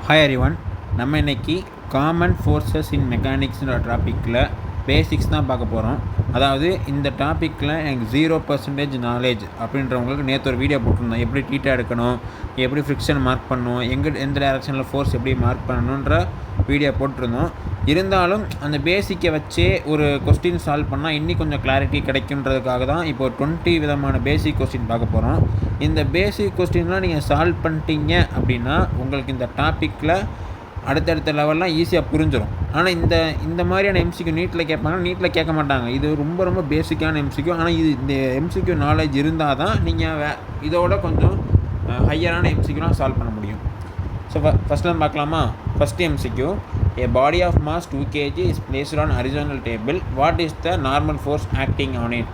Hi everyone. நம்ம இன்றைக்கி common forces இன் மெக்கானிக்ஸ்ன்ற டாப்பிக்கில் பேசிக்ஸ் தான் பார்க்க போகிறோம். அதாவது இந்த டாப்பிக்கில் எனக்கு 0% நாலேஜ் அப்படின்றவங்களுக்கு நேற்று ஒரு வீடியோ போட்டிருந்தோம். எப்படி டீட்டா எடுக்கணும், எப்படி ஃப்ரிக்ஷன் மார்க் பண்ணணும், எந்த டைரக்ஷனில் ஃபோர்ஸ் எப்படி மார்க் பண்ணணுன்ற வீடியோ போட்டிருந்தோம். இருந்தாலும் அந்த பேசிக்கை வச்சே ஒரு கொஸ்டின் சால்வ் பண்ணால் இன்னும் கொஞ்சம் கிளாரிட்டி கிடைக்குன்றதுக்காக தான் இப்போ 20 விதமான பேசிக் கொஸ்டின் பார்க்க போகிறோம். இந்த பேசிக் கொஸ்டின்லாம் நீங்கள் சால்வ் பண்ணிட்டீங்க அப்படின்னா உங்களுக்கு இந்த டாப்பிக்கில் அடுத்தடுத்த லெவல்லாம் ஈஸியாக புரிஞ்சிடும். ஆனால் இந்த மாதிரியான எம்சிக்யூ நீட்டில் கேட்பாங்கன்னா நீட்டில் கேட்க மாட்டாங்க. இது ரொம்ப ரொம்ப பேசிக்கான எம்சிக்யூ. ஆனால் இந்த எம்சிக்யூ நாலேஜ் இருந்தால் தான் நீங்கள் இதோட கொஞ்சம் ஹையரான எம்சிக்யூலாம் சால்வ் பண்ண முடியும். ஸோ ஃபஸ்ட்லாம் பார்க்கலாமா? First MCQ, a body of mass 2 kg is placed on horizontal table. What is the normal force acting on it?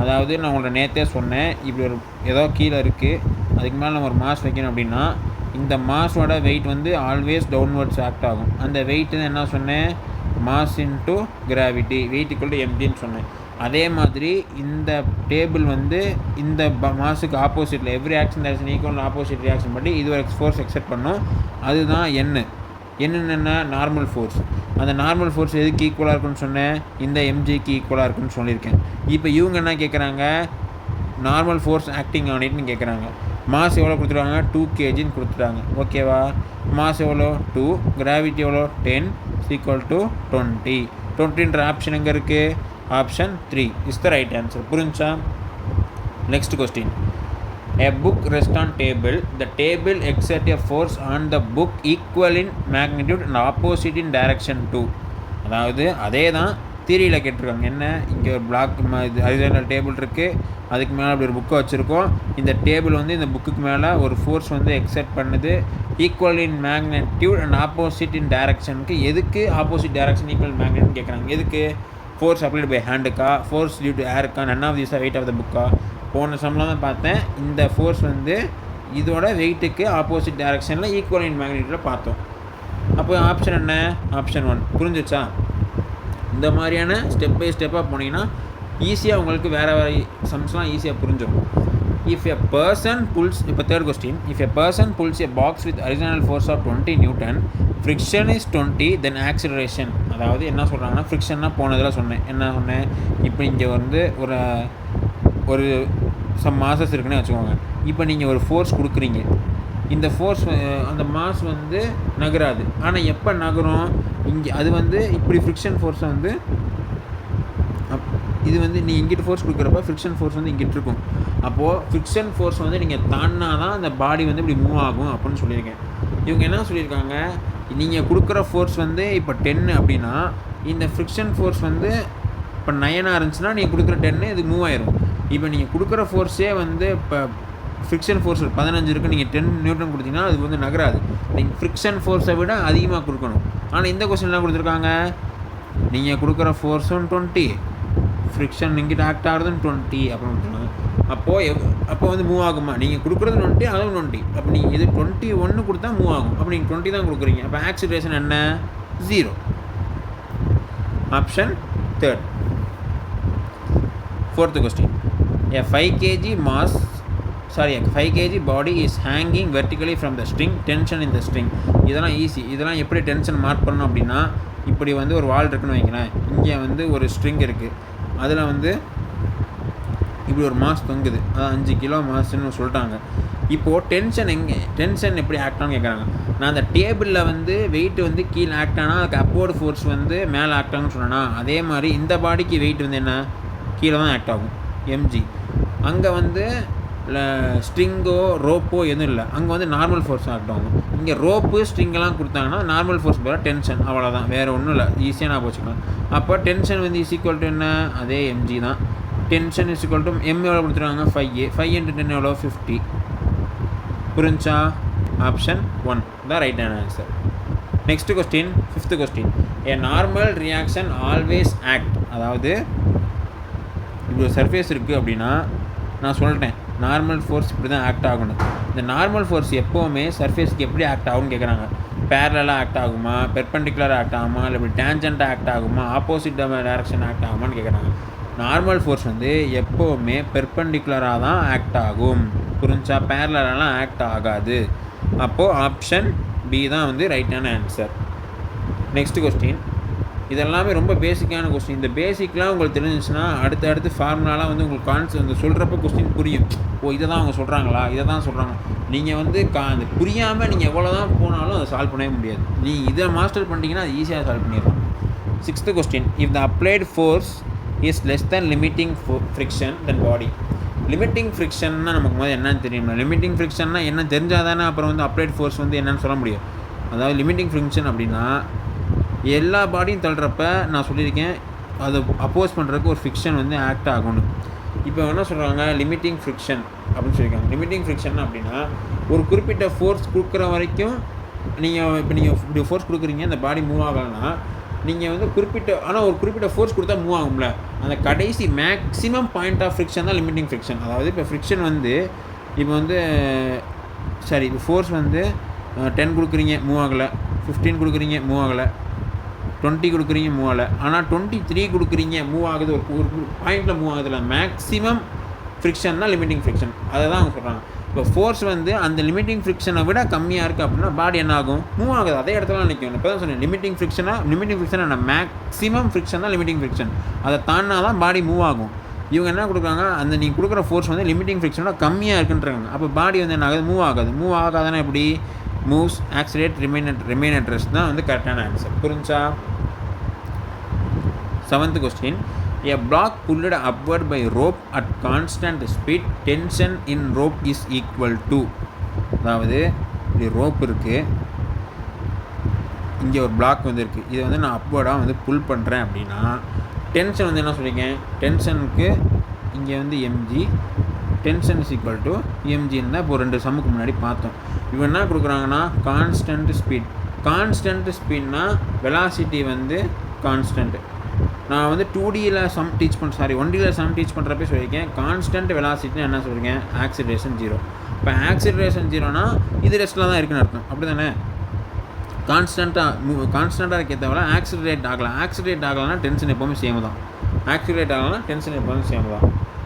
அதாவது நான் உங்களோட நேற்றே சொன்னேன், இப்படி ஒரு ஏதோ கீழே இருக்குது, அதுக்கு மேலே நம்ம ஒரு மாஸ் வைக்கணும் அப்படின்னா இந்த மாஸோட வெயிட் வந்து ஆல்வேஸ் டவுன்வர்ட்ஸ் ஆக்ட் ஆகும். அந்த வெயிட் தான் என்ன சொன்னேன், mass into gravity, weight equal to எம்ஜின்னு சொன்னேன். அதே மாதிரி இந்த டேபிள் வந்து இந்த மாஸுக்கு ஆப்போசிட்டில் every action direction equal opposite reaction பண்ணி இது ஒரு ஃபோர்ஸ் எக்ஸெப்ட் பண்ணோம். அதுதான் என்னென்ன நார்மல் ஃபோர்ஸ். அந்த நார்மல் ஃபோர்ஸ் எதுக்கு ஈக்குவலாக இருக்குன்னு சொன்னேன், இந்த எம்ஜிக்கு ஈக்குவலாக இருக்குன்னு சொல்லியிருக்கேன். இப்போ இவங்க என்ன கேட்குறாங்க, நார்மல் ஃபோர்ஸ் ஆக்டிங் ஆன் இட்னு கேட்குறாங்க. மாஸ் எவ்வளோ கொடுத்துருவாங்க, 2 kgன்னு கொடுத்துட்டாங்க. ஓகேவா? மாஸ் எவ்வளோ 2, கிராவிட்டி எவ்வளோ 10 ஈக்குவல் டு 20. 20ன்ற ஆப்ஷன் எங்கே இருக்குது, option 3 is the right answer. புரிஞ்சா? Next question, a book rests on table. The table exerts a force on the book equal in magnitude and opposite in direction too. அதாவது அதே தான் தியரியில் கேட்டிருக்காங்க. என்ன, இங்கே ஒரு பிளாக் ஹரிசாண்டல் டேபிள் இருக்குது, அதுக்கு மேலே அப்படி ஒரு புக்கை வச்சுருக்கோம். இந்த டேபிள் வந்து இந்த புக்குக்கு மேலே ஒரு ஃபோர்ஸ் வந்து எக்ஸர்ட் பண்ணுது, equal in magnitude and opposite in டைரக்ஷனுக்கு. எதுக்கு ஆப்போசிட் டைரக்ஷன் ஈக்குவல் மேக்னெட்னு கேட்குறாங்க. எதுக்கு, ஃபோர்ஸ் அப்ளைட் பை ஹேண்டுக்கா, ஃபோர்ஸ் டியூ டு ஏருக்கா, none of these weight of the புக்கா. போன சம்லாம் தான் பார்த்தேன், இந்த ஃபோர்ஸ் வந்து இதோட வெயிட்டுக்கு ஆப்போசிட் டைரக்ஷனில் ஈக்குவல் இன் மேக்னெட்யூடில் பார்த்தோம். அப்போ ஆப்ஷன் என்ன, ஆப்ஷன் 1. புரிஞ்சிச்சா? இந்த மாதிரியான ஸ்டெப் பை ஸ்டெப்பாக போனீங்கன்னா ஈஸியாக உங்களுக்கு வேறு சம்ஸ்லாம் ஈஸியாக புரிஞ்சிடும். இஃப் எ பர்சன் புல்ஸ், இப்போ third question, if a person pulls a box with horizontal force of 20 Newton, friction is 20, then acceleration. அதாவது என்ன சொல்கிறாங்கன்னா, ஃப்ரிக்ஷன்னா போனதில் சொன்னேன். என்ன சொன்னேன், இப்போ இங்கே வந்து ஒரு சம் மாசஸ் இருக்குன்னு வச்சுக்கோங்க. இப்போ நீங்கள் ஒரு ஃபோர்ஸ் கொடுக்குறீங்க, இந்த ஃபோர்ஸ் அந்த மாஸ் வந்து நகராது. ஆனால் எப்போ நகரும், இங்கே அது வந்து இப்படி ஃப்ரிக்ஷன் ஃபோர்ஸை வந்து இது வந்து நீ இங்கிட்டு ஃபோர்ஸ் கொடுக்குறப்ப ஃப்ரிக்ஷன் ஃபோர்ஸ் வந்து இங்கிட்டு இருக்கும். அப்போது ஃப்ரிக்ஷன் ஃபோர்ஸ் வந்து நீங்கள் தாண்டினா தான் அந்த பாடி வந்து இப்படி மூவ் ஆகும் அப்படின்னு சொல்லியிருக்கேன். இவங்க என்ன சொல்லியிருக்காங்க, நீங்கள் கொடுக்குற ஃபோர்ஸ் வந்து இப்போ 10 அப்படின்னா இந்த ஃப்ரிக்ஷன் ஃபோர்ஸ் வந்து இப்போ 9 இருந்துச்சுன்னா நீங்கள் கொடுக்குற 10 இது மூவ் ஆயிரும். இப்போ நீங்கள் கொடுக்குற ஃபோர்ஸே வந்து இப்போ ஃப்ரிக்ஷன் ஃபோர்ஸ் 15 இருக்குது, நீங்கள் 10 நியூட்டன் கொடுத்தீங்கன்னா அது வந்து நகராது. நீங்கள் ஃப்ரிக்ஷன் ஃபோர்ஸை விட அதிகமாக கொடுக்கணும். ஆனால் இந்த கொஸ்டின்லாம் கொடுத்துருக்காங்க, நீங்கள் கொடுக்குற ஃபோர்ஸும் 20, ஃப்ரிக்ஷன் இங்கிட்ட ஆக்ட் ஆகுறதுன்னு 20 அப்படின்னு விட்டுருங்க. அப்போ வந்து மூவ் ஆகுமா, நீங்கள் கொடுக்குறது 20 அதுவும் 20. அப்போ நீங்கள் இது 21 கொடுத்தா மூவ் ஆகும். அப்போ நீங்கள் 20 தான் கொடுக்குறீங்க. அப்போ ஆக்சிலரேஷன் என்ன, 0. Option 3. Fourth question, a 5 kg body is hanging vertically from the string. Tension in the string. இதெல்லாம் ஈஸி. இதெல்லாம் எப்படி டென்ஷன் மார்க் பண்ணணும் அப்படின்னா, இப்படி வந்து ஒரு வால் இருக்குன்னு வைங்களேன், இங்கே வந்து ஒரு ஸ்ட்ரிங் இருக்குது, அதில் வந்து இப்படி ஒரு மாஸ் தொங்குது, அது 5 கிலோ மாஸ்ன்னு சொல்லிட்டாங்க. இப்போது டென்ஷன் எப்படி ஆக்ட் ஆகும்னு கேட்குறாங்க. நான் அந்த டேபிளில் வந்து வெயிட் வந்து கீழே ஆக்ட் ஆனால் அதுக்கு அப்போர்டு ஃபோர்ஸ் வந்து மேலே ஆக்ட் ஆகும்னு சொன்னேன்னா, அதே மாதிரி இந்த பாடிக்கு வெயிட் வந்து என்ன, கீழே தான் ஆக்ட் ஆகும், எம்ஜி. அங்கே வந்து ஸ்ட்ரிங்கோ ரோப்போ எதுவும் இல்லை, அங்கே வந்து நார்மல் ஃபோர்ஸ் ஆக்ட் ஆகும். இங்கே ரோப்பு ஸ்ட்ரிங்கெல்லாம் கொடுத்தாங்கன்னா நார்மல் ஃபோர்ஸ் போல டென்ஷன், அவ்வளோதான், வேறு ஒன்றும் இல்லை, ஈஸியாக நான் போச்சுக்கலாம். அப்போ டென்ஷன் வந்து இஸ் ஈக்குவல் டு என்ன, அதே எம்ஜி தான். Tension is equal to M எவ்வளோ கொடுத்துருவாங்க, 5 × 10 எவ்வளோ, 50. புரிஞ்சா? ஆப்ஷன் 1 தான் right answer. Next question, 5th question, a normal reaction always act. அதாவது இப்படி ஒரு சர்ஃபேஸ் இருக்குது அப்படின்னா நான் சொல்லிட்டேன், நார்மல் ஃபோர்ஸ் இப்படி தான் ஆக்ட் ஆகணும். இந்த நார்மல் ஃபோர்ஸ் எப்போவுமே சர்ஃபேஸ்க்கு எப்படி ஆக்ட் ஆகும்னு கேட்குறாங்க. பேரலாக ஆக்ட் ஆகுமா, பெர்பெண்டிகுலராக ஆக்ட் ஆகுமா, இல்லை இப்படி டேஞ்சண்ட்டாக ஆக்ட் ஆகுமா, ஆப்போசிட் டைரக்ஷன் ஆக்ட் ஆகுமான்னு கேட்குறாங்க. நார்மல் ஃபோர்ஸ் வந்து எப்போவுமே பெர்பெண்டிகுலராக தான் ஆக்ட் ஆகும். புரிஞ்சா? பேரலாலாம் ஆக்ட் ஆகாது. அப்போது ஆப்ஷன் பி தான் வந்து ரைட்டான ஆன்சர். நெக்ஸ்ட் கொஸ்டின், இதெல்லாமே ரொம்ப பேசிக்கான கொஸ்டின். இந்த பேசிக்லாம் உங்களுக்கு தெரிஞ்சிச்சுன்னா அடுத்து ஃபார்முலாலாம் வந்து உங்களுக்கு அந்த சொல்கிறப்ப கொஸ்டின் புரியும். இதை தான் அவங்க சொல்கிறாங்களா, இதை தான் சொல்கிறாங்க. நீங்கள் வந்து அது புரியாமல் நீங்கள் எவ்வளோ தான் போனாலும் அதை சால்வ் பண்ணவே முடியாது. இதை மாஸ்டர் பண்ணிட்டீங்கன்னா அது ஈஸியாக சால்வ் பண்ணிடலாம். 6th question, if the applied force is less than limiting friction then body. Limiting ஃப்ரிக்ஷன்னா நமக்கு முதல்ல என்னன்னு தெரியுமா? லிமிட்டிங் ஃப்ரிக்ஷன்னா என்ன தெரிஞ்சால் தானே அப்புறம் வந்து அப்ளைட் ஃபோர்ஸ் வந்து என்னன்னு சொல்ல முடியும். அதாவது லிமிட்டிங் ஃப்ரிக்ஷன் அப்படின்னா எல்லா பாடியும் தள்ளுறப்ப நான் சொல்லியிருக்கேன் அதை அப்போஸ் பண்ணுறதுக்கு ஒரு ஃப்ரிக்ஷன் வந்து ஆக்ட் ஆகணும். இப்போ என்ன சொல்கிறாங்க, லிமிட்டிங் ஃப்ரிக்ஷன் அப்படின்னு சொல்லியிருக்காங்க. லிமிட்டிங் ஃப்ரிக்ஷன் அப்படின்னா ஒரு குறிப்பிட்ட ஃபோர்ஸ் கொடுக்குற வரைக்கும் நீங்கள் ஃபோர்ஸ் கொடுக்குறீங்க, அந்த பாடி மூவ் ஆகலைன்னா நீங்கள் வந்து ஒரு குறிப்பிட்ட ஃபோர்ஸ் கொடுத்தா மூவ் ஆகும்ல, அந்த கடைசி மேக்ஸிமம் பாயிண்ட் ஆஃப் ஃப்ரிக்ஷன் தான் லிமிட்டிங் ஃப்ரிக்ஷன். அதாவது இப்போ ஃப்ரிக்ஷன் வந்து இப்போ ஃபோர்ஸ் வந்து 10 கொடுக்குறீங்க மூவ் ஆகலை, 15 கொடுக்குறீங்க மூவ் ஆகலை, 20 கொடுக்குறீங்க மூவ் ஆகலை, ஆனால் 23 கொடுக்குறீங்க மூவ் ஆகுது, ஒரு பாயிண்டில் மூவ் ஆகுதுல, மேக்ஸிமம் ஃப்ரிக்ஷன் தான் லிமிட்டிங் ஃப்ரிக்ஷன். அதை தான் அவங்க சொல்கிறாங்க. இப்போ ஃபோர்ஸ் வந்து அந்த லிமிட்டிங் ஃப்ரிக்ஷனை விட கம்மியாக இருக்குது அப்படின்னா பாடி என்ன ஆகும், மூவ் ஆகுது, அதே இடத்துல நிற்கும். இப்போ தான் சொன்னேன் லிமிட்டிங் ஃப்ரிக்ஷனை மேக்ஸிமம் ஃப்ரிக்ஷன் தான் லிமிட்டிங் ஃப்ரிக்ஷன். அதை தாண்டினா தான் பாடி மூவ் ஆகும். இவங்க என்ன கொடுக்குறாங்க, அந்த நீங்கள் கொடுக்குற ஃபோர்ஸ் வந்து லிமிட்டிங் ஃப்ரிக்ஷனோட கம்மியாக இருக்குன்றாங்க. அப்போ பாடி வந்து என்ன ஆகுது, மூவ் ஆகாதுன்னா எப்படி, மூவ்ஸ், ஆக்சிலேட், ரிமைன் அட் ரெஸ்ட் தான் வந்து கரெக்டான ஆன்சர். புரிஞ்சா? 7th question, a block pulled upward by rope at constant speed, tension in rope is equal to. அதாவது இப்படி ரோப் இருக்குது, இங்கே ஒரு பிளாக் வந்து இருக்குது, இதை வந்து நான் அப்வர்டாக வந்து புல் பண்ணுறேன் அப்படின்னா டென்ஷன் வந்து என்ன சொல்லியிருக்கேன், டென்ஷனுக்கு இங்கே வந்து mg, tension is equal to mgன்னு தான் இப்போ 2 சம்முக்கு முன்னாடி பார்த்தோம். இவன் என்ன கொடுக்குறாங்கன்னா கான்ஸ்டன்ட் ஸ்பீட்னா வெலாசிட்டி வந்து கான்ஸ்டன்ட். நான் வந்து 2Dயில் சம் டீச் 1Dயில் சம் டீச் பண்ணுறப்பே சொல்லியிருக்கேன், கான்ஸ்டன்ட் வெலாசிட்டின்னு என்ன சொல்லியிருக்கேன், ஆக்சிலரேஷன் 0. இப்போ ஆக்சிலரேஷன் 0னா இது ரெஸ்ட்டில் தான் இருக்குன்னு அர்த்தம். அப்படி தானே? கான்ஸ்டண்ட்டாக இருக்க தேவையில்ல, ஆக்சிலரேட் ஆகலைன்னா டென்ஷன் எப்போவுமே சேம் தான்.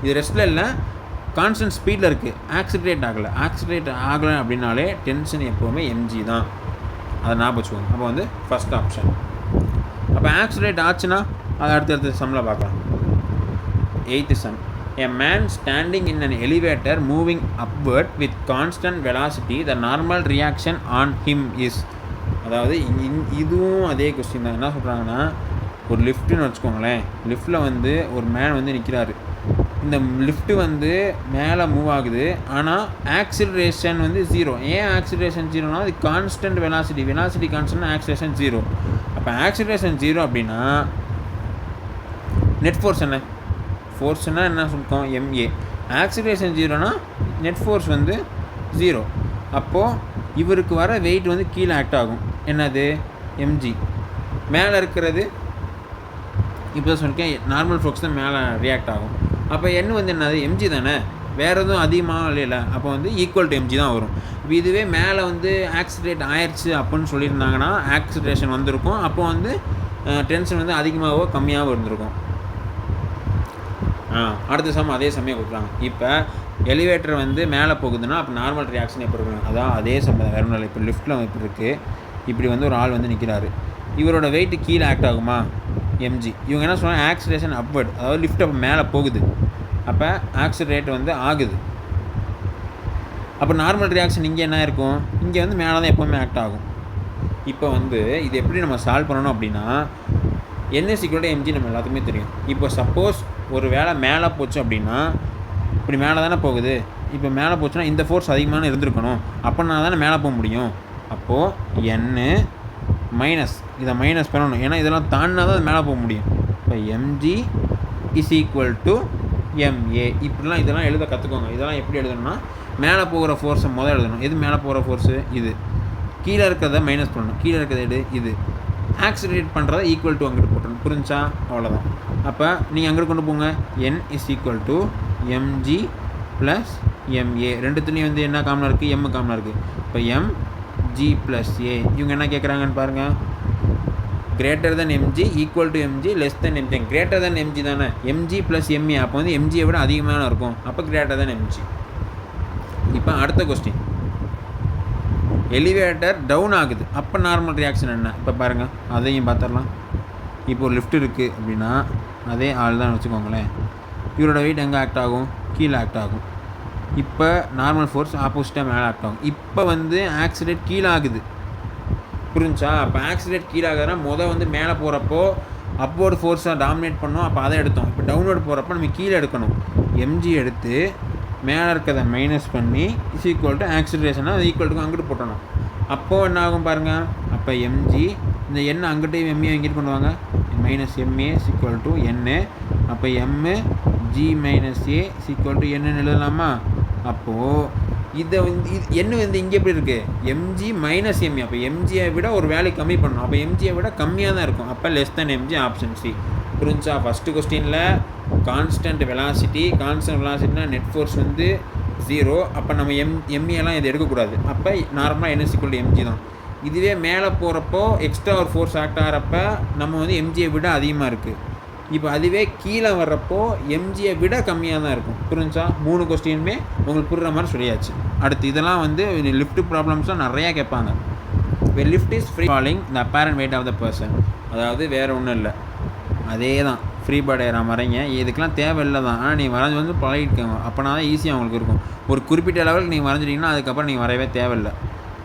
இது ரெஸ்ட்டில் இல்லை, கான்ஸ்டன்ட் ஸ்பீடில் இருக்குது, ஆக்சிலரேட் ஆகலை அப்படின்னாலே டென்ஷன் எப்போவுமே mg தான். அதை ஞாபகம் வச்சுக்கோங்க. அப்போ வந்து ஃபஸ்ட் ஆப்ஷன். அப்போ ஆக்சிலரேட் ஆச்சுன்னா அது அடுத்த சம்மில் பார்க்கலாம். 8th sum, a man standing in an elevator moving upward with constant velocity, the normal reaction on him is. அதாவது இதுவும் அதே கொஸ்டின் தான். என்ன சொல்கிறாங்கன்னா, ஒரு லிஃப்ட்டுன்னு வச்சுக்கோங்களேன், லிஃப்ட்டில் வந்து ஒரு மேன் வந்து நிற்கிறாரு. இந்த லிஃப்ட்டு வந்து மேலே மூவ் ஆகுது, ஆனால் ஆக்சிலரேஷன் வந்து 0. ஏன் ஆக்சிலரேஷன் 0னா அது கான்ஸ்டன்ட் வெலாசிட்டி கான்ஸ்டன்ட், ஆக்சிலரேஷன் 0. அப்போ ஆக்சிலரேஷன் 0 அப்படின்னா நெட் ஃபோர்ஸ் என்ன சொல்லிட்டோம், ma. ஆக்சிலரேஷன் 0னா நெட் ஃபோர்ஸ் வந்து 0. அப்போது இவருக்கு வர வெயிட் வந்து கீழே ஆக்ட் ஆகும், என்னது mg. மேலே இருக்கிறது இப்போ சொல்லியிருக்கேன் நார்மல் ஃபோர்ஸ் தான் மேலே ரியாக்ட் ஆகும். அப்போ n வந்து என்னது mg தானே, வேறு எதுவும் அதிகமாக இல்லைல்ல, அப்போ வந்து ஈக்குவல் டு mg தான் வரும். இப்போ இதுவே மேலே வந்து ஆக்சிலேட் ஆயிடுச்சு அப்படின்னு சொல்லியிருந்தாங்கன்னா ஆக்சிலரேஷன் வந்திருக்கும், அப்போ வந்து டென்ஷன் வந்து அதிகமாகவோ கம்மியாகவோ இருந்திருக்கும். அடுத்த சமயம் அதே சமயம் கொடுக்குறாங்க. இப்போ எலிவேட்டர் வந்து மேலே போகுதுன்னா அப்போ நார்மல் ரியாக்ஷன் எப்படி இருக்கணும், அதான் அதே சமயம் வேறு ஒன்றும் இல்லை. இப்போ லிஃப்ட்டில் எப்படி இருக்குது, இப்படி வந்து ஒரு ஆள் வந்து நிற்கிறாரு, இவரோட வெயிட்டு கீழே ஆக்ட் ஆகுமா, mg. இவங்க என்ன சொல்கிறாங்க, ஆக்சிலரேஷன் அப்வர்ட், அதாவது லிஃப்ட் அப்போ மேலே போகுது, அப்போ ஆக்சிலரேட் வந்து ஆகுது. அப்போ நார்மல் ரியாக்ஷன் இங்கே என்ன இருக்கும், இங்கே வந்து மேலே தான் எப்போவுமே ஆக்ட் ஆகும். இப்போ வந்து இது எப்படி நம்ம சால்வ் பண்ணணும் அப்படின்னா, n = mg நம்ம எல்லாத்துக்குமே தெரியும். இப்போ சப்போஸ் ஒரு வேளை மேலே போச்சு அப்படின்னா, இப்படி மேலே தானே போகுது, இப்போ மேலே போச்சுன்னா இந்த ஃபோர்ஸ் அதிகமான இருந்திருக்கணும், அப்போனா தானே மேலே போக முடியும். அப்போது n மைனஸ் இதை மைனஸ் பண்ணணும், ஏன்னா இதெல்லாம் தாண்டினா தான் மேலே போக முடியும். இப்போ mg = ma. இப்படிலாம் இதெல்லாம் எழுத கற்றுக்கோங்க. இதெல்லாம் எப்படி எழுதணும்னா, மேலே போகிற ஃபோர்ஸை முதல் எழுதணும். எது மேலே போகிற ஃபோர்ஸு, இது. கீழே இருக்கிறத மைனஸ் பண்ணணும், கீழே இருக்கிறத இது. ஆக்சிலரேட் பண்ணுறத ஈக்குவல் டு அங்கிட்டு போட்டணும். புரிஞ்சா? அவ்வளோதான். அப்போ நீங்கள் அங்கிட்டு கொண்டு போங்க, n = mg + ma. ரெண்டுத்துலேயும் வந்து என்ன காமனாக இருக்குது, m காமனாக இருக்குது. இப்போ mg + a. இவங்க என்ன கேட்குறாங்கன்னு பாருங்கள், greater than mg, equal to mg, less than mg. greater than mg தானே, mg + ma. அப்போ வந்து mg விட அதிகமாக இருக்கும், அப்போ greater than mg. இப்போ அடுத்த கொஸ்டின், எலிவேட்டர் டவுன் ஆகுது, அப்போ நார்மல் ரியாக்ஷன் என்ன இப்போ பாருங்கள், அதையும் பார்த்துடலாம். இப்போ ஒரு லிஃப்ட் இருக்குது அப்படின்னா அதே ஆள் தான் வச்சுக்கோங்களேன். இவரோட வெயிட் எங்கே ஆக்ட் ஆகும்? கீழே ஆக்ட் ஆகும். இப்போ நார்மல் ஃபோர்ஸ் ஆப்போசிட்டாக மேலே ஆக்ட் ஆகும். இப்போ வந்து ஆக்சிலேட் கீழே ஆகுது, புரிஞ்சா? அப்போ ஆக்சிலேட் கீழே ஆகுதுன்னா வந்து மேலே போகிறப்போ அப்வோர்டு ஃபோர்ஸாக டாமினேட் பண்ணோம், அப்போ அதை எடுத்தோம். இப்போ டவுன்வர்டு போகிறப்போ நம்ம கீழே எடுக்கணும். எம்ஜி எடுத்து மேலே இருக்கிறத மைனஸ் பண்ணி இஸ் ஈக்குவல் டு ஆக்சிலரேஷனாக அது ஈக்குவல் டு அங்கிட்டு போட்டணும். அப்போது என்ன ஆகும் பாருங்கள், அப்போ எம்ஜி இந்த எண்ணை அங்கிட்டே எம்ஏ இங்கிட்டு பண்ணுவாங்க, மைனஸ் எம்ஏ ஈக்குவல் டு என்னு. அப்போ M G minus a equal to என்னன்னு எழுதலாமா? அப்போது இதை வந்து என்ன வந்து இங்கே எப்படி இருக்குது, எம்ஜி மைனஸ் எம்ஏ. அப்போ எம்ஜியை விட ஒரு வேல்யூ கம்மி பண்ணணும். அப்போ எம்ஜியை விட கம்மியாக தான் இருக்கும். அப்போ less than MG, option C. புரிஞ்சா? ஃபஸ்ட்டு கொஸ்டினில் கான்ஸ்டன்ட் வெலாசிட்டினா நெட் ஃபோர்ஸ் வந்து 0. அப்போ நம்ம எம்ஏலாம் இதை எடுக்கக்கூடாது. அப்போ நார்மலாக என்ன ஈக்குவல் எம்ஜி தான். இதுவே மேலே போகிறப்போ எக்ஸ்ட்ரா ஒரு ஃபோர்ஸ் ஆக்ட் ஆகிறப்ப நம்ம வந்து எம்ஜியை விட அதிகமாக இருக்குது. இப்போ அதுவே கீழே வர்றப்போ எம்ஜியை விட கம்மியாக தான் இருக்கும். புரிஞ்சா? 3 கொஸ்டினுமே உங்களுக்கு புரிகிற மாதிரி சொல்லியாச்சு. அடுத்து இதெல்லாம் வந்து லிஃப்ட் ப்ராப்ளம்ஸ்லாம் நிறையா கேட்பாங்க. இப்போ lift is free falling the apparent weight of the person. அதாவது வேறு ஒன்றும் இல்லை, அதே தான் ஃப்ரீ பேர்ட் ஏறாம வரைங்க. இதுக்கெலாம் தேவையில்லை தான், ஆனால் நீங்கள் வரைஞ்சி வந்து பழகிருக்கோங்க. அப்போனா தான் ஈஸியாக உங்களுக்கு இருக்கும். ஒரு குறிப்பிட்ட லெவலுக்கு நீங்கள் வரைஞ்சிட்டிங்கன்னா அதுக்கப்புறம் நீங்கள் வரையவே தேவையில்லை.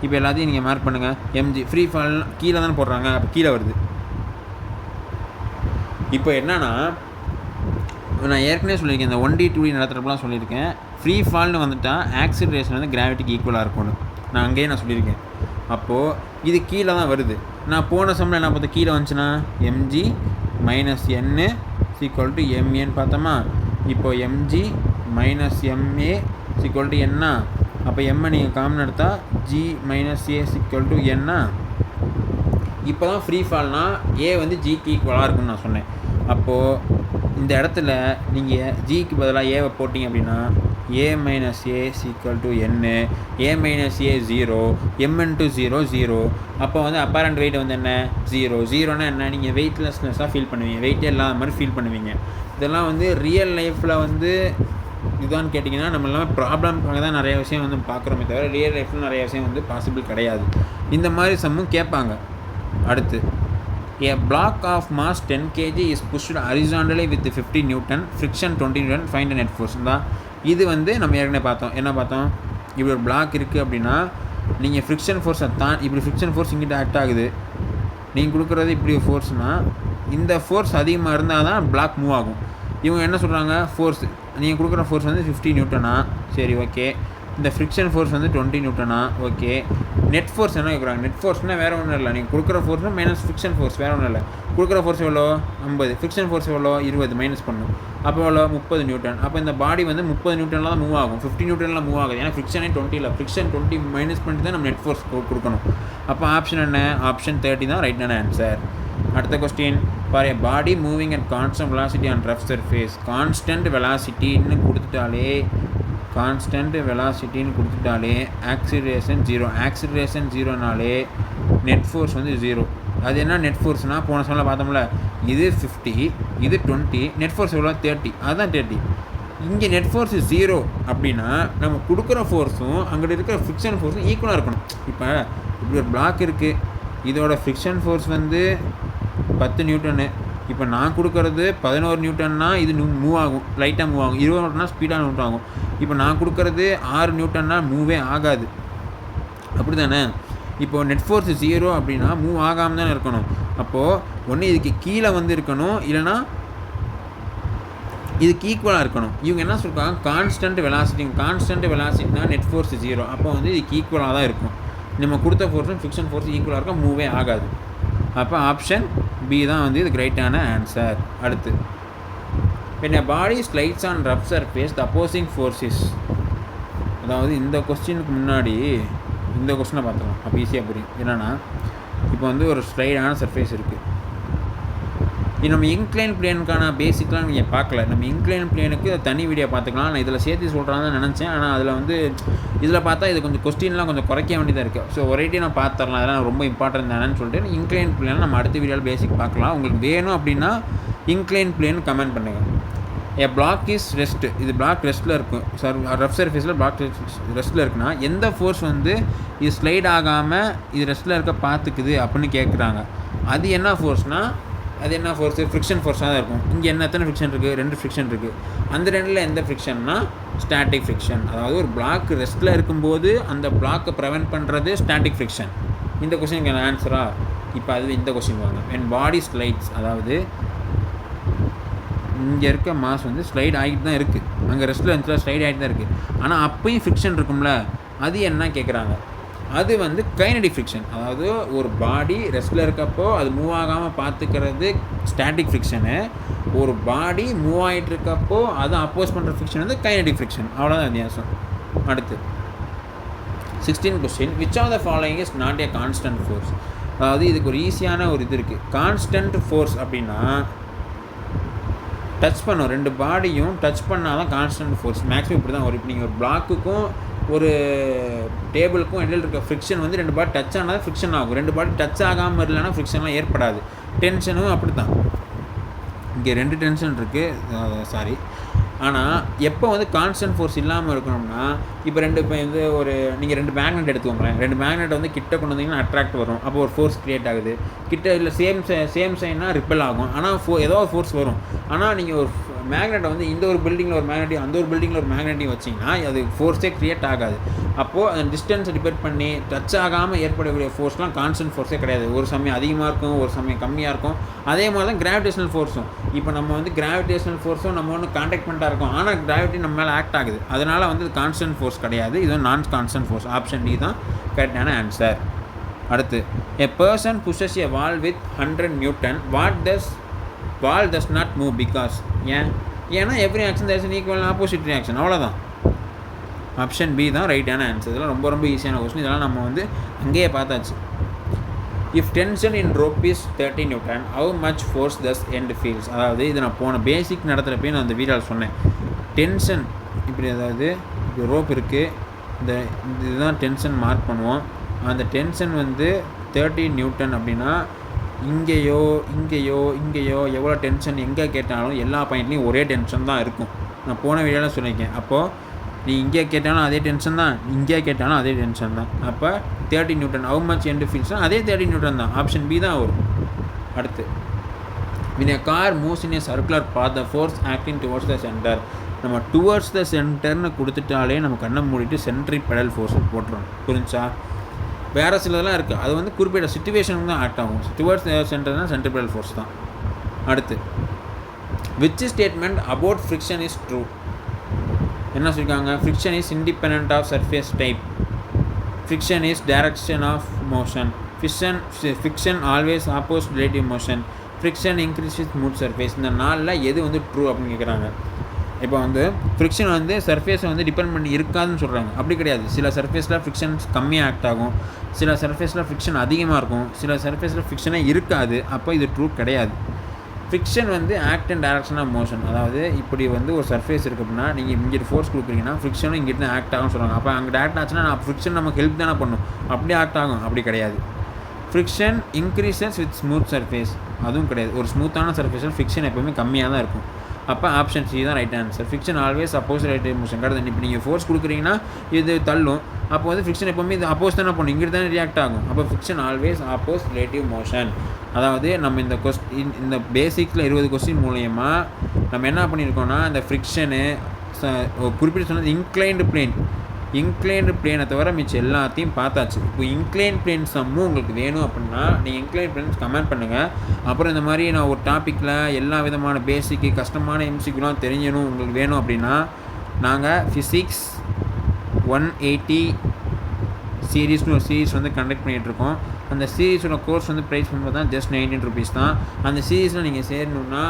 இப்போ எல்லாத்தையும் நீங்கள் மார்க் பண்ணுங்கள். எம்ஜி ஃப்ரீ ஃபால் கீழே தானே போடுறாங்க, அப்போ கீழே வருது. இப்போ என்னன்னா, நான் ஏற்கனவே சொல்லியிருக்கேன், இந்த 1D 2D நடத்துகிறப்பலாம் சொல்லியிருக்கேன். ஃப்ரீ ஃபால்னு வந்துட்டால் ஆக்சிலரேஷன் வந்து கிராவிட்டிக்கு ஈக்குவலாக இருக்கணும். நான் அங்கேயே நான் சொல்லியிருக்கேன். அப்போது இது கீழே தான் வருது. நான் போன சம்மில் என்ன பார்த்தா கீழே வந்துச்சுன்னா mg minus N equal to எம்ஏன்னு பார்த்தோமா? இப்போது mg minus ma equal to என்ன? அப்போ எம்ஐ நீங்கள் காமன் எடுத்தால் g minus a equal to என்ன? இப்போ தான் ஃப்ரீ ஃபால்னால் ஏ வந்து ஜிக்கு ஈக்குவலாக இருக்குன்னு நான் சொன்னேன். அப்போது இந்த இடத்துல நீங்கள் ஜிக்கு பதிலாக ஏவை போட்டிங்க அப்படின்னா a minus a equal to N, a minus a 0, m into 0 0. அப்போ வந்து அப்பேரண்ட் வெயிட் வந்து என்ன? 0. 0னா என்ன? நீங்கள் வெயிட்லெஸ்னஸாக ஃபீல் பண்ணுவீங்க, வெயிட்டே இல்லாத மாதிரி ஃபீல் பண்ணுவீங்க. இதெல்லாம் வந்து ரியல் லைஃப்பில் வந்து இதுதான் கேட்டிங்கன்னா நம்ம எல்லாமே ப்ராப்ளம்காக தான் நிறைய விஷயம் வந்து பார்க்குறோமே தவிர ரியல் லைஃப்பில் நிறைய விஷயம் வந்து பாசிபிள் கிடையாது. இந்த மாதிரி சம்மும் கேட்பாங்க. அடுத்து a block of mass 10 kg is pushed horizontally with 50 Newton, friction 20 Newton, find the net force. இது வந்து நம்ம ஏற்கனவே பார்த்தோம். என்ன பார்த்தோம்? இப்படி ஒரு பிளாக் இருக்குது அப்படின்னா நீங்கள் ஃப்ரிக்ஷன் ஃபோர்ஸை இப்படி ஃப்ரிக்ஷன் ஃபோர்ஸ் இங்கிட்ட ஆக்ட் ஆகுது. நீங்கள் கொடுக்குறது இப்படி ஒரு ஃபோர்ஸ்னால் இந்த ஃபோர்ஸ் அதிகமாக இருந்தால் தான் பிளாக் மூவ் ஆகும். இவங்க என்ன சொல்கிறாங்க? ஃபோர்ஸ் நீங்கள் கொடுக்குற ஃபோர்ஸ் வந்து 50 நியூட்டனா, சரி ஓகே. இந்த ஃப்ரிக்ஷன் ஃபோர்ஸ் வந்து 20 நியூட்டனா, ஓகே. நெட் ஃபோர்ஸ் என்ன கேட்குறாங்க? நெட் ஃபோர்ஸ்னால் வேறு ஒன்றும் இல்லை, நீங்கள் கொடுக்குற ஃபோர்ஸ்னால் மைனஸ் ஃப்ரிக்ஷன் ஃபோர்ஸ், வேறு ஒன்றும் இல்லை. கொடுக்குற ஃபோர்ஸ் எவ்வளோ? 50. ஃப்ரிக்ஷன் ஃபோர்ஸ் எவ்வளோ? 20 மைனஸ் பண்ணும். அப்போ எவ்வளோ? 30 நியூட்டன். அப்போ இந்த பாடி வந்து 30 நியூட்டனில் தான் மூவ் ஆகும், 50 நியூட்டனில் மூவ் ஆகுது. ஏன்னா ஃப்ரிக்ஷனே 20 இல்லை, ஃப்ரிக்ஷன் 20 மைனஸ் பண்ணிட்டு தான் நம்ம நெட் ஃபோர்ஸ் கொடுக்கணும். அப்போ ஆப்ஷன் என்ன? ஆப்ஷன் 30 தான் ரைட்டான ஆன்சர். அடுத்த question for a body moving at constant velocity on rough surface. Constant வெலாசிட்டின்னு கொடுத்துட்டாலே ஆக்சிலரேஷன் 0. ஆக்சிலரேஷன் 0னாலே நெட் ஃபோர்ஸ் வந்து 0. அது என்ன நெட் ஃபோர்ஸ்னால் போன சமயம் பார்த்தோம்ல, இது 50, இது 20, நெட் ஃபோர்ஸ் எவ்வளோ? 30. அதுதான் 30. இங்கே நெட் ஃபோர்ஸ் 0 அப்படின்னா நம்ம கொடுக்குற ஃபோர்ஸும் அங்கிட்ட இருக்கிற ஃப்ரிக்ஷன் ஃபோர்ஸும் ஈக்குவலாக இருக்கணும். இப்போ இப்படி ஒரு பிளாக் இருக்குது, இதோட ஃப்ரிக்ஷன் ஃபோர்ஸ் வந்து 10 நியூட்டனு. இப்போ நான் கொடுக்குறது 11 நியூட்டன்னா இது மூவ் ஆகும், லைட்டாக மூவ் ஆகும். 20 நியூட்டன்னா ஸ்பீடாக மூவ் ஆகும். இப்போ நான் கொடுக்குறது 6 நியூட்டன்னா மூவே ஆகாது, அப்படி தானே? இப்போது நெட் ஃபோர்ஸ் 0 அப்படின்னா மூவ் ஆகாமல் தானே இருக்கணும். அப்போது ஒன்று இதுக்கு கீழே வந்து இருக்கணும், இல்லைனா இதுக்கு ஈக்குவலாக இருக்கணும். இவங்க என்ன சொல்கிறாங்க? கான்ஸ்டன்ட் வெலாசிட்டினா நெட் ஃபோர்ஸ் 0. அப்போ வந்து இதுக்கு ஈக்குவலாக தான் இருக்கும். நம்ம கொடுத்த ஃபோர்ஸும் ஃபிக்ஷன் ஃபோர்ஸ் ஈக்குவலாக இருக்கும், மூவே ஆகாது. அப்போ ஆப்ஷன் பி தான் வந்து இதுக்கு ரைட்டான ஆன்சர். அடுத்து when a body slides on rough surface the opposing forces. அதாவது இந்த கொஸ்டினுக்கு முன்னாடி இந்த கொஸ்டினை பார்த்துக்கலாம், அப்போ ஈஸியாக புரியும். என்னென்னா இப்போ வந்து ஒரு ஸ்லைடான சர்ஃபேஸ் இருக்குது. இது நம்ம இன்க்ளைன் பிளேனுக்கான பேசிக்லாம் நீங்கள் பார்க்கல. நம்ம இன்க்ளைன் பிளேனுக்கு தனி வீடியோ பார்த்துக்கலாம். நான் இதில் சேர்த்து சொல்கிறான்னு தான் நினச்சேன். ஆனால் அதில் வந்து இதில் பார்த்தா இது கொஞ்சம் கொஸ்டின்லாம் கொஞ்சம் குறைக்க வேண்டியதாக இருக்குது. ஸோ ஒரேட்டி நான் பார்த்துடலாம், அதெல்லாம் ரொம்ப இம்பார்ட்டன்ட் தானேன்னு சொல்லிட்டு இன்க்ளைன் பிளேன் நம்ம அடுத்த வீடியோவில் பேசிக் பார்க்கலாம். உங்களுக்கு வேணும் அப்படின்னா இன்க்ளைன் பிளேன் கமெண்ட் பண்ணுங்கள். ஏ பிளாக் இஸ் ரெஸ்ட், இது பிளாக் ரெஸ்ட்டில் இருக்கும் ரஃப் சர்ஃபேஸில் பிளாக் ரெஸ்ட்டில் இருக்குன்னா எந்த ஃபோர்ஸ் வந்து இது ஸ்லைட் ஆகாமல் இது ரெஸ்ட்டில் இருக்க பார்த்துக்குது அப்படின்னு கேட்குறாங்க. அது என்ன ஃபோர்ஸ்னால் அது என்ன ஃபோர்ஸு? ஃப்ரிக்ஷன் ஃபோர்ஸாக தான் இருக்கும். இங்கே எத்தனை ஃப்ரிக்ஷன் இருக்குது? 2 ஃப்ரிக்ஷன் இருக்குது. அந்த 2ல் எந்த ஃப்ரிக்ஷன்னா ஸ்டாட்டிக் ஃப்ரிக்ஷன். அதாவது ஒரு பிளாக் ரெஸ்ட்டில் இருக்கும்போது அந்த பிளாக்கை ப்ரிவென்ட் பண்ணுறது ஸ்டாட்டிக் ஃப்ரிக்ஷன். இந்த கொஸ்டினுக்கு ஆன்சரா இப்போ அது இந்த கொஸ்டின் வாங்க. when body slides, அதாவது இங்கே இருக்க மாஸ் வந்து ஸ்லைட் ஆகிட்டு தான் இருக்குது, அங்கே ரெஸ்ட்டில் இருந்துச்சுல ஸ்லைட் ஆகிட்டு தான் இருக்குது. ஆனால் அப்பையும் ஃப்ரிக்ஷன் இருக்கும்ல, அது என்ன கேட்குறாங்க? அது வந்து கைனடிக் ஃப்ரிக்ஷன். அதாவது ஒரு பாடி ரெஸ்ட்டில் இருக்கப்போ அது மூவ் ஆகாமல் பார்த்துக்கிறது ஸ்டாட்டிக் ஃப்ரிக்ஷனு. ஒரு பாடி மூவ் ஆகிட்டு இருக்கப்போ அதை அப்போஸ் பண்ணுற ஃப்ரிக்ஷன் வந்து கைனடிக் ஃப்ரிக்ஷன். அவ்வளோதான் வித்தியாசம். அடுத்து 16 question. Which of the following is not a constant force? அதாவது இதுக்கு ஒரு ஈஸியான ஒரு இது இருக்குது. கான்ஸ்டன்ட் ஃபோர்ஸ் அப்படின்னா டச் பண்ணும், 2 பாடியும் டச் பண்ணால் தான் கான்ஸ்டன்ட் ஃபோர்ஸ். மேக்ஸிமம் இப்படி தான் வரும். இப்போ நீங்கள் ஒரு பிளாக்குக்கும் ஒரு டேபிளுக்கும் இடையில் இருக்க ஃப்ரிக்ஷன் வந்து 2 பாடி டச் ஆனால் தான் ஃப்ரிக்ஷன் ஆகும். 2 பாடி டச் ஆகாமல் இல்லைன்னா ஃப்ரிக்ஷன்லாம் ஏற்படாது. டென்ஷனும் அப்படி தான். இங்கே 2 டென்ஷன் இருக்குது, சாரி. ஆனால் எப்போ வந்து கான்ஸ்டன்ட் ஃபோர்ஸ் இல்லாமல் இருக்கணும்னா, இப்போ வந்து ஒரு நீங்கள் 2 மேக்னெட் எடுத்துக்கோங்களேன். 2 மேக்னெட் வந்து கிட்ட கொண்டு வந்தீங்கன்னா அட்ராக்ட் வரும். அப்போ ஒரு ஃபோர்ஸ் க்ரியேட் ஆகுது. கிட்ட இல்லை சேம் சைன்னா ரிப்பல் ஆகும். ஆனால் ஏதோ ஒரு ஃபோர்ஸ் வரும். ஆனால் நீங்கள் ஒரு மேக்னெட்டை வந்து இந்த ஒரு பில்டிங்கில் ஒரு மேக்னெட்டையும் அந்த ஒரு பில்டிங்கில் ஒரு மேக்னெட்டையும் வச்சிங்கன்னா அது ஃபோர்ஸே க்ரியேட் ஆகாது. அப்போது அந்த டிஸ்டன்ஸை டிபெண்ட் பண்ணி டச் ஆகாமல் ஏற்படக்கூடிய ஃபோர்ஸ்லாம் கான்ஸ்டன்ட் ஃபோர்ஸே கிடையாது. ஒரு சமயம் அதிகமாக இருக்கும், ஒரு சமயம் கம்மியாக இருக்கும். அதே மாதிரி தான் கிராவிடேஷனல் ஃபோர்ஸும். இப்போ நம்ம வந்து கிராவிடேஷனல் ஃபோர்ஸும் நம்ம ஒன்று கான்டாக்ட் பண்ணிட்டா இருக்கும், ஆனால் கிராவிட்டி நம்ம மேலே ஆக்ட் ஆகுது. அதனால் வந்து கான்ஸ்டன்ட் ஃபோர்ஸ் கிடையாது. இது நான் கான்ஸ்டன்ட் ஃபோர்ஸ். ஆப்ஷன் டி தான் கரெக்டான ஆன்சர். அடுத்து, a person pushes a wall with 100 Newton. Wall does not move because. ஏன்னா every action there is an equal opposite reaction. அவ்வளோதான். ஆப்ஷன் பி தான் ரைட்டான ஆன்சர். இதெல்லாம் ரொம்ப ஈஸியான கொஸ்டின். இதெல்லாம் நம்ம வந்து அங்கேயே பார்த்தாச்சு. If tension in rope is 30 Newton, how much force does end feels? அதாவது இது நான் போன பேசிக் நடத்துகிறப்பே நான் அந்த வீடியோவில் சொன்னேன். டென்ஷன் இப்படி, அதாவது இப்போ ரோப் இருக்குது, இதுதான் டென்ஷன் மார்க் பண்ணுவோம். அந்த டென்ஷன் வந்து 30 Newton அப்படின்னா இங்கேயோ எவ்வளோ டென்ஷன் எங்கே கேட்டாலும் எல்லா பாயிண்ட்லேயும் ஒரே டென்ஷன் தான் இருக்கும். நான் போன வீடியோவில் சொல்லியிருக்கேன். அப்போது நீ இங்கே கேட்டாலும் அதே டென்ஷன் தான், இங்கே கேட்டாலும் அதே டென்ஷன் தான். அப்போ 30 Newton how much end feels அதே 30 Newton தான். ஆப்ஷன் பி தான் வரும். அடுத்து, when a car moves in a circular path, the force acting towards the center. நம்ம டுவர்ட்ஸ் த சென்டர்னு கொடுத்துட்டாலே நம்ம கண்ணை மூடிட்டு சென்ட்ரிபெடல் ஃபோர்ஸ் போட்டுரும். புரிஞ்சா? வேறு சிலதெல்லாம் இருக்குது, அது வந்து குறிப்பிட்ட சிச்சுவேஷனுக்கு தான் ஆக்ட் ஆகும். டுவர்ட்ஸ் த சென்டர்னால் சென்ட்ரிபெடல் ஃபோர்ஸ் தான். அடுத்து, which statement about friction is true? என்ன சொல்லியிருக்காங்க? Friction is independent of surface type. Friction is direction of motion. Friction always oppose relative motion. Friction increase with smooth surface. இந்த 4ல் எது வந்து true அப்படின்னு கேட்குறாங்க. இப்போ வந்து ஃப்ரிக்ஷன் வந்து சர்ஃபேஸை வந்து டிபெண்ட் பண்ணி இருக்காதுன்னு சொல்கிறாங்க. அப்படி கிடையாது. சில சர்ஃபேஸில் ஃப்ரிக்ஷன் கம்மியாக ஆக்ட் ஆகும், சில சர்ஃபேஸில் ஃப்ரிக்ஷன் அதிகமாக இருக்கும், சில சர்ஃபேஸில் ஃப்ரிக்ஷனே இருக்காது. அப்போ இது ட்ரூ கிடையாது. ஃப்ரிக்ஷன் வந்து act and direction of motion. அதாவது இப்படி வந்து ஒரு சர்ஃபேஸ் இருக்குது அப்படின்னா நீங்கள் இங்கிட்டு ஃபோர்ஸ் கொடுக்குறீங்கன்னா ஃப்ரிக்ஷனும் இங்கிட்டு தான் ஆக்ட் ஆகும்னு சொல்கிறாங்க. அப்போ அங்கே டேரக்ட் ஆச்சுன்னா ஃப்ரிக்ஷன் நமக்கு ஹெல்ப் தானே பண்ணும், அப்படி ஆக்ட் ஆகும். அப்படி கிடையாது. Friction increases with smooth surface, அதுவும் கிடையாது. ஒரு ஸ்மூத்தான சர்ஃபேஸில் ஃப்ரிக்ஷன் எப்போவுமே கம்மியாக தான் இருக்கும். அப்போ ஆப்ஷன் சி தான் ரைட் ஆன்சர். ஃப்ரிக்ஷன் ஆல்வேஸ் அப்போஸ் ரிலேட்டிவ் மோஷன் கிடையாது. இப்போ நீங்கள் ஃபோர்ஸ் கொடுக்குறீங்கன்னா இது தள்ளும், அப்போ வந்து ஃப்ரிக்ஷன் எப்போவுமே இது அப்போஸ் தானே பண்ணும், இங்கிட்டு தானே ரியாக்ட் ஆகும். அப்போ ஃப்ரிக்ஷன் ஆல்வேஸ் அப்போஸ் ரிலேட்டிவ் மோஷன். அதாவது நம்ம இந்த பேசிக்கில் 20 கொஸ்டின் மூலயமா நம்ம என்ன பண்ணியிருக்கோம்னா, இந்த ஃப்ரிக்ஷனு குறிப்பிட்டு சொன்னது இன்க்ளைன்டு பிளேனை தவிர மிச்சம் எல்லாத்தையும் பார்த்தாச்சு. இப்போ இன்க்ளைன் பிளேன் சம்மும் உங்களுக்கு வேணும் அப்படின்னா நீங்கள் இன்க்ளைன் பிளேன்ஸ் கமெண்ட் பண்ணுங்கள். அப்புறம் இந்த மாதிரி நான் ஒரு டாப்பிக்கில் எல்லா விதமான பேசிக்கு கஷ்டமான எம்சிக்குலாம் தெரியணும் உங்களுக்கு வேணும் அப்படின்னா நாங்கள் ஃபிசிக்ஸ் 180 சீரீஸ்னு ஒரு சீரீஸ் வந்து கண்டக்ட் பண்ணிகிட்ருக்கோம். அந்த சீரீஸோட கோர்ஸ் வந்து ப்ரைஸ் பண்ணுறது தான் ஜஸ்ட் 19 rupees தான். அந்த சீரீஸில் நீங்கள் சேரணுன்னா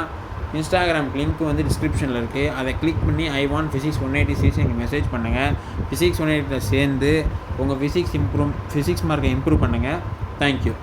இன்ஸ்டாகிராம் லிங்க் வந்து டிஸ்கிரிப்ஷனில் இருக்குது. அதை கிளிக் பண்ணி I want physics 180 சீரீஸ் நீங்கள் மெசேஜ் பண்ணுங்கள். ஃபிசிக்ஸ் 180 சேர்ந்து உங்கள் ஃபிசிக்ஸ் மார்க்கை இம்ப்ரூவ் பண்ணுங்கள். தேங்க்யூ.